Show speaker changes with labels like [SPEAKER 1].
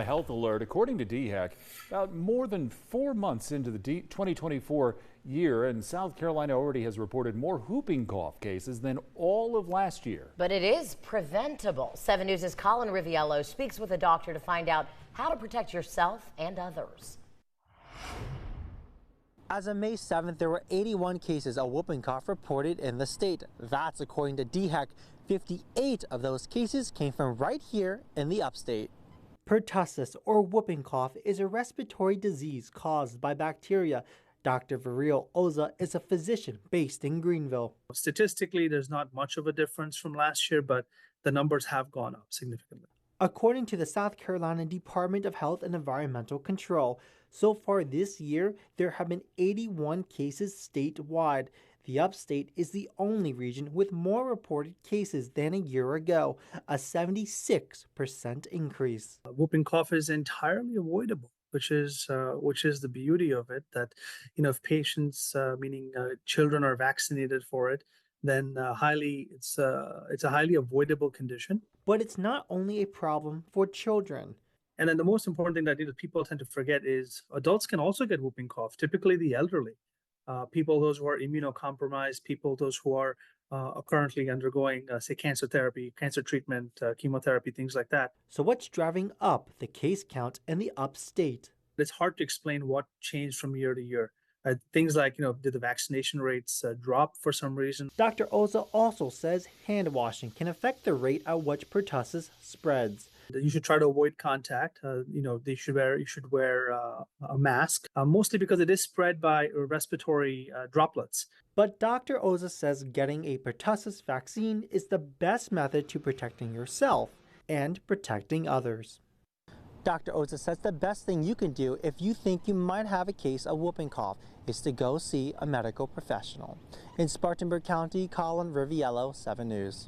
[SPEAKER 1] a health alert. According to DHEC, about more than 4 months into the 2024 year, and South Carolina already has reported more whooping cough cases than all of last year.
[SPEAKER 2] But it is preventable. 7 News' Colin Riviello speaks with a doctor to find out how to protect yourself and others.
[SPEAKER 3] As of May 7th, there were 81 cases of whooping cough reported in the state. That's according to DHEC. 58 of those cases came from right here in the upstate. Pertussis, or whooping cough, is a respiratory disease caused by bacteria. Dr. Viril Oza is a physician based in Greenville.
[SPEAKER 4] Statistically, there's not much of a difference from last year, but the numbers have gone up significantly.
[SPEAKER 3] According to the South Carolina Department of Health and Environmental Control, so far this year, there have been 81 cases statewide. The upstate is the only region with more reported cases than a year ago, a 76% increase.
[SPEAKER 4] Whooping cough is entirely avoidable, which is the beauty of it. That if patients, meaning children, are vaccinated for it, then it's a highly avoidable condition.
[SPEAKER 3] But it's not only a problem for children.
[SPEAKER 4] And then the most important thing that people tend to forget is adults can also get whooping cough, typically the elderly. People, those who are immunocompromised, people, those who are currently undergoing, say, cancer therapy, cancer treatment, chemotherapy, things like that.
[SPEAKER 3] So what's driving up the case count in the upstate?
[SPEAKER 4] It's hard to explain what changed from year to year. Things like, did the vaccination rates drop for some reason?
[SPEAKER 3] Dr. Oza also says hand washing can affect the rate at which pertussis spreads.
[SPEAKER 4] You should try to avoid contact. You should wear a mask, mostly because it is spread by respiratory droplets.
[SPEAKER 3] But Dr. Oza says getting a pertussis vaccine is the best method to protecting yourself and protecting others. Dr. Oza says the best thing you can do if you think you might have a case of whooping cough is to go see a medical professional. In Spartanburg County, Colin Riviello, 7 News.